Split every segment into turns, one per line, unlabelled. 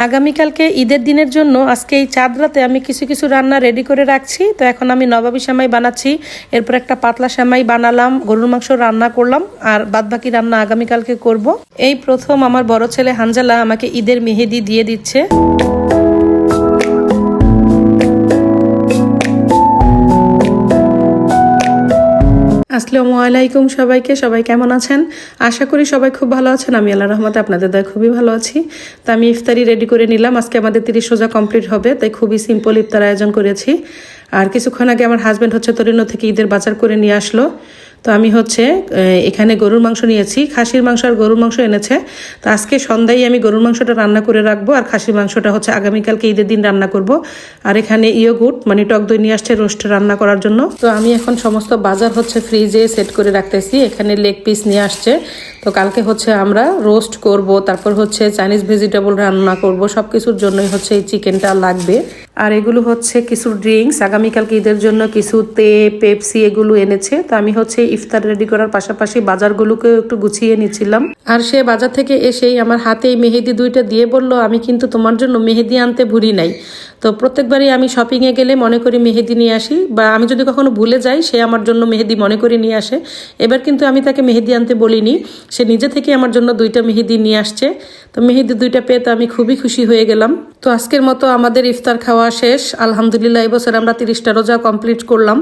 আগামীকালকে ঈদের দিনের জন্য আজকে এই চাঁদ রাতে আমি কিছু কিছু রান্না রেডি করে রাখছি। তো এখন আমি নবাবী সেমাই বানাচ্ছি, এরপর একটা পাতলা সেমাই বানালাম, গরুর মাংস রান্না করলাম, আর বাদবাকি রান্না আগামীকালকে করব। এই প্রথম আমার বড় ছেলে হানজালা আমাকে ঈদের মেহেদি দিয়ে দিচ্ছে। আসসালামু আলাইকুম সবাই কেমন আছেন? আশা করি সবাই খুব ভালো আছেন। আমি আল্লাহর রহমতে আপনাদের দয়া খুবই ভালো আছি। তো আমি ইফতারি রেডি করে নিলাম। আজকে আমাদের 30 রোজা কমপ্লিট হবে, তাই খুবই সিম্পল ইফতার আয়োজন করেছি। আর কিছুক্ষণ আগে আমার হাজব্যান্ড তরিনো থেকে ঈদের বাজার করে নিয়ে আসলো। তো আমি এখানে গরুর মাংস নিয়েছি, খাসির মাংস আর গরুর মাংস এনেছে। তো আজকে সন্ধ্যায় আমি গরুর মাংসটা রান্না করে রাখবো, আর খাসির মাংসটা আগামীকালকে ঈদের দিন রান্না করব। আর এখানে ইয়োগুট মানে টক দই নিয়ে আসছে রোস্ট রান্না করার জন্য। তো আমি এখন সমস্ত বাজার ফ্রিজে সেট করে রাখতেছি। এখানে লেগ পিস নিয়ে আসছে। তো কালকে আমরা রোস্ট করব, তারপর চাইনিজ ভেজিটেবল রান্না করব। সব কিছুর জন্যই এই চিকেনটা লাগবে। আর এগুলো কিছু ড্রিঙ্কস, আগামীকালকে ঈদের জন্য কিছু পেপসি এগুলো এনেছে। তো আমি ইফতার রেডি করার পাশাপাশি বাজারগুলোকেও একটু গুছিয়ে নিচ্ছিলাম। আর সে বাজার থেকে এসেই আমার হাতে এই মেহেদি দুইটা দিয়ে বলল, আমি কিন্তু তোমার জন্য মেহেদি আনতে ভুলি নাই। তো প্রত্যেকবারই আমি শপিংয়ে গেলে মনে করি মেহেদি নিয়ে আসি, বা আমি যদি কখনো ভুলে যাই সে আমার জন্য মেহেদি মনে করে নিয়ে আসে। এবার কিন্তু আমি তাকে মেহেদি আনতে বলিনি, সে নিজে থেকে আমার জন্য দুইটা মেহেদি নিয়ে আসছে। তো মেহেদি দুইটা পেয়ে তো আমি খুবই খুশি হয়ে গেলাম। তো আজকের মতো আমাদের ইফতার খাওয়া শেষ আলহামদুলিল্লাহ। এবছর আমরা 30টা রোজা কমপ্লিট করলাম।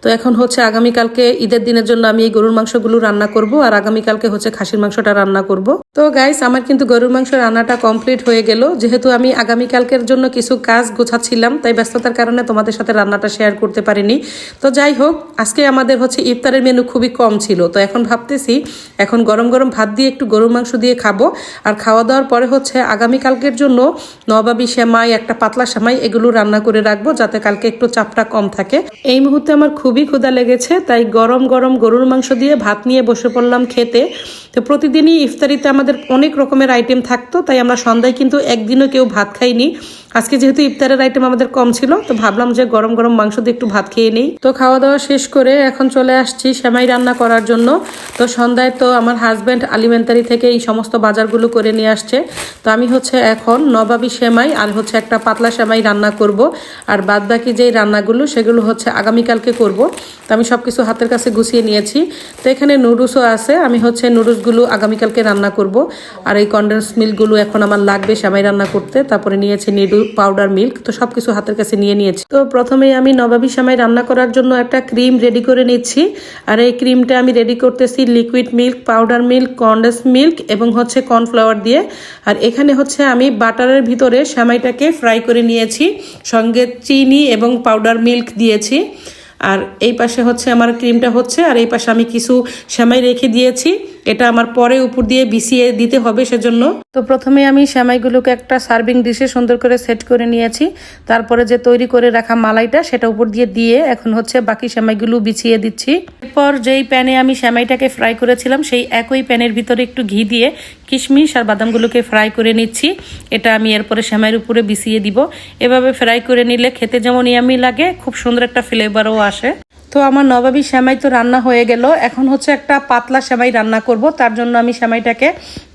তো এখন আগামীকালকে ঈদের দিনের জন্য আমি এই গরুর মাংসগুলো রান্না করব, আর আগামীকালকে খাসির মাংসটা রান্না করব। তো গাইস, আমার কিন্তু গরুর মাংস রান্নাটা কমপ্লিট হয়ে গেল। যেহেতু আমি আগামীকালকের জন্য কিছু কাজ গোছাচ্ছিলাম, তাই ব্যস্ততার কারণে তোমাদের সাথে রান্নাটা শেয়ার করতে পারিনি। তো যাই হোক, আজকে আমাদের ইফতারের মেনু খুবই কম ছিল। তো এখন ভাবতেছি এখন গরম গরম ভাত দিয়ে একটু গরুর মাংস দিয়ে খাবো। আর খাওয়া দাওয়ার পরে আগামীকালকের জন্য নবাবী সেমাই, একটা পাতলা সেমাই এগুলো রান্না করে রাখবো, যাতে কালকে একটু চাপটা কম থাকে। এই মুহূর্তে আমার খুবই ক্ষুধা লেগেছে, তাই গরম গরম গরুর মাংস দিয়ে ভাত নিয়ে বসে পড়লাম খেতে। তো প্রতিদিনই ইফতারিতে আমাদের অনেক রকমের আইটেম থাকতো, তাই আমরা সন্ধ্যায় কিন্তু একদিনও কেউ ভাত খাইনি। আজকে যেহেতু ইফতারের আইটেম আমাদের কম ছিল, তো ভাবলাম যে গরম গরম মাংস দিয়ে একটু ভাত খেয়ে নিই। তো খাওয়া দাওয়া শেষ করে এখন চলে আসছি সেমাই রান্না করার জন্য। তো সন্ধ্যায় তো আমার হাজব্যান্ড আলিমেন্টারি থেকে এই সমস্ত বাজারগুলো করে নিয়ে আসছে। তো আমি এখন নবাবী সেমাই আর একটা পাতলা সেমাই রান্না করব। আর বাদ বাকি যেই রান্নাগুলো সেগুলো আগামীকালকে করব। তো আমি সব কিছু হাতের কাছে গুছিয়ে নিয়েছি। তো এখানে নুডলসও আছে, আমি নুডলসগুলো আগামীকালকে রান্না করব। আর এই কনডেন্স মিল্কগুলো এখন আমার লাগবে সেমাই রান্না করতে। তারপরে নিয়েছি নিডল পাউডার মিল্ক। তো সবকিছু হাতের কাছে নিয়ে নিয়েছি। তো প্রথমেই আমি নবাবী সেমাই রান্না করার জন্য একটা ক্রিম রেডি করে নিচ্ছি। আর এই ক্রিমটা আমি রেডি করতেছি liquid milk, powder milk, condense milk এবং কর্নফ্লাওয়ার দিয়ে। আর এখানে আমি বাটারের ভিতরে সেমাইটাকে ফ্রাই করে নিয়েছি, সঙ্গে চিনি এবং পাউডার মিল্ক দিয়েছি। আর এই পাশে আমার ক্রিমটা আর এই পাশে আমি কিছু সেমাই রেখে দিয়েছি। এটা আমার পরে উপর দিয়ে বিছিয়ে দিতে হবে সেজন্য। তো প্রথমে আমি সেমাইগুলোকে একটা সার্ভিং ডিশে সুন্দর করে সেট করে নিয়েছি। তারপরে যে তৈরি করে রাখা মালাইটা সেটা উপর দিয়ে এখন বাকি সেমাইগুলো বিছিয়ে দিচ্ছি। এরপর যেই প্যানে আমি সেমাইটাকে ফ্রাই করেছিলাম, সেই একই প্যানের ভিতরে একটু ঘি দিয়ে কিশমিশ আর বাদামগুলোকে ফ্রাই করে নিচ্ছি। এটা আমি এরপরে সেমাইয়ের উপরে বিছিয়ে দিব। এভাবে ফ্রাই করে নিলে খেতে যেমন ইয়ামি লাগে, খুব সুন্দর একটা ফ্লেভারও আসে। তো আমার নবাবী সেমাই তো রান্না হয়ে গেল। এখন একটা পাতলা সেমাই রান্না করব। তার জন্য আমি সেমাইটাকে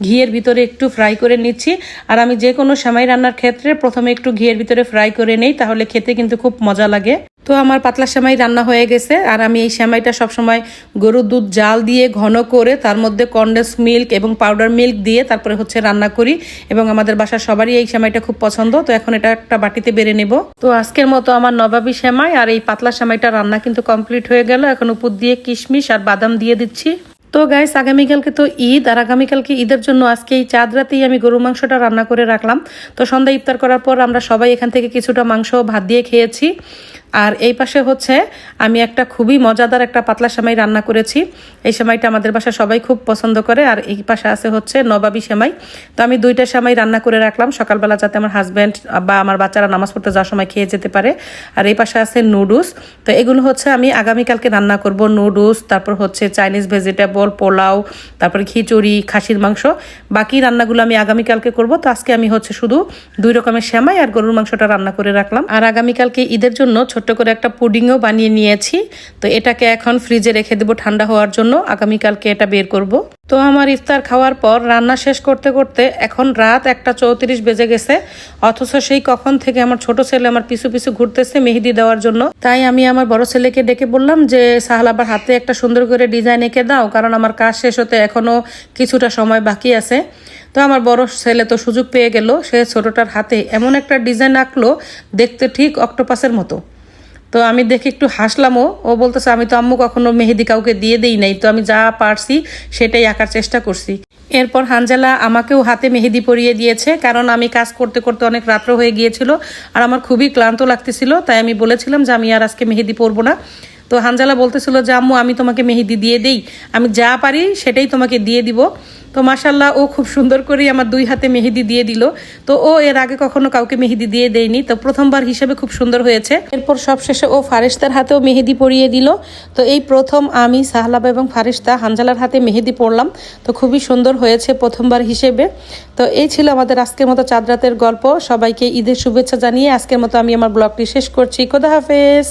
ঘিয়ের ভিতরে একটু ফ্রাই করে নিচ্ছি। আর আমি যে কোনো সেমাই রান্নার ক্ষেত্রে প্রথমে একটু ঘিয়ের ভিতরে ফ্রাই করে নেই, তাহলে খেতে কিন্তু খুব মজা লাগে। তো আমার পাতলা সেমাই রান্না হয়ে গেছে। আর আমি এই সেমাইটা সবসময় গরুর দুধ জাল দিয়ে ঘন করে তার মধ্যে কনডেন্স মিল্ক এবং পাউডার মিল্ক দিয়ে তারপরে রান্না করি, এবং আমাদের বাসার সবারই এই সেমাইটা খুব পছন্দ। তো এখন এটা একটা বাটিতে বেড়ে নেব। তো আজকের মতো আমার নবাবী সেমাই আর এই পাতলা সেমাইটা রান্না কিন্তু কমপ্লিট হয়ে গেল। এখন উপর দিয়ে কিশমিশ আর বাদাম দিয়ে দিচ্ছি। তো গাইস, আগামীকালকে তো ঈদ, আর আগামীকালকে ঈদের জন্য আজকে এই চাঁদ রাতেই আমি গরুর মাংসটা রান্না করে রাখলাম। তো সন্ধ্যা ইফতার করার পর আমরা সবাই এখান থেকে কিছুটা মাংস ভাত দিয়ে খেয়েছি। আর এই পাশে আমি একটা খুবই মজাদার একটা পাতলা সেমাই রান্না করেছি। এই সেমাইটা আমাদের বাসা সবাই খুব পছন্দ করে। আর এই পাশে আছে নবাবী সেমাই। তো আমি দুইটা সেমাই রান্না করে রাখলাম সকালবেলা, যাতে আমার হাজব্যান্ড বা আমার বাচ্চারা নামাজ পড়তে যাওয়ার সময় খেয়ে যেতে পারে। আর এই পাশে আছে নুডলস। তো এগুলো আমি আগামীকালকে রান্না করব। নুডলস, তারপর চাইনিজ ভেজিটেবল, পোলাও, তারপরে খিচুড়ি, খাসির মাংস। বাকি রান্নাগুলো আমি আগামীকালকে করব। তো আজকে আমি শুধু 2 রকমের সেমাই আর গরুর মাংসটা রান্না করে রাখলাম। আর আগামীকালকে ঈদের জন্য ছোট ছোট্ট করে একটা পুডিংও বানিয়ে নিয়েছি। তো এটাকে এখন ফ্রিজে রেখে দেবো ঠান্ডা হওয়ার জন্য, আগামীকালকে এটা বের করব। তো আমার ইফতার খাওয়ার পর রান্না শেষ করতে করতে এখন রাত 1:34 বেজে গেছে, অথচ সেই কখন থেকে আমার ছোট ছেলে আমার পিছু পিছু ঘুরতেছে মেহেদি দেওয়ার জন্য। তাই আমি আমার বড় ছেলেকে ডেকে বললাম যে সাহাল আবার হাতে একটা সুন্দর করে ডিজাইন এঁকে দাও, কারণ আমার কাজ শেষ হতে এখনো কিছুটা সময় বাকি আছে। তো আমার বড় ছেলে তো সুযোগ পেয়ে গেল, সে ছোটটার হাতে এমন একটা ডিজাইন আঁকলো দেখতে ঠিক অক্টোপাসের মতো। তো আমি দেখে একটু হাসলামও। ও বলতেছে আমি তো আম্মু কখনো মেহেদি কাউকে দিয়ে দেই নাই, তো আমি যা পারছি সেটাই আঁকার চেষ্টা করছি। এরপর হানজালা আমাকেও হাতে মেহেদি পরিয়ে দিয়েছে, কারণ আমি কাজ করতে করতে অনেক রাত্র হয়ে গিয়েছিল আর আমার খুবই ক্লান্ত লাগতেছিল। তাই আমি বলেছিলাম যে আমি আর আজকে মেহেদি পরবো না। তো হানজালা বলতেছিল যে আম্মু আমি তোমাকে মেহেদি দিয়ে দেই, আমি যা পারি সেটাই তোমাকে দিয়ে দিব। তো মাশাল্লাহ ও খুব সুন্দর করেই আমার 2 হাতে মেহেদি দিয়ে দিল। তো ও এর আগে কখনো কাউকে মেহেদি দিয়ে দেয়নি, তো প্রথমবার হিসেবে খুব সুন্দর হয়েছে। এরপর সবশেষে ও ফারিস্তার হাতেও মেহেদি পরিয়ে দিল। তো এই প্রথম আমি সাহলাবা এবং ফারিস্তা হানজালার হাতে মেহেদি পরলাম, তো খুবই সুন্দর হয়েছে প্রথমবার হিসেবে। তো এই ছিল আমাদের আজকের মতো চাঁদ রাতের গল্প। সবাইকে ঈদের শুভেচ্ছা জানিয়ে আজকের মতো আমি আমার ব্লগটি শেষ করছি। খোদা হাফেজ।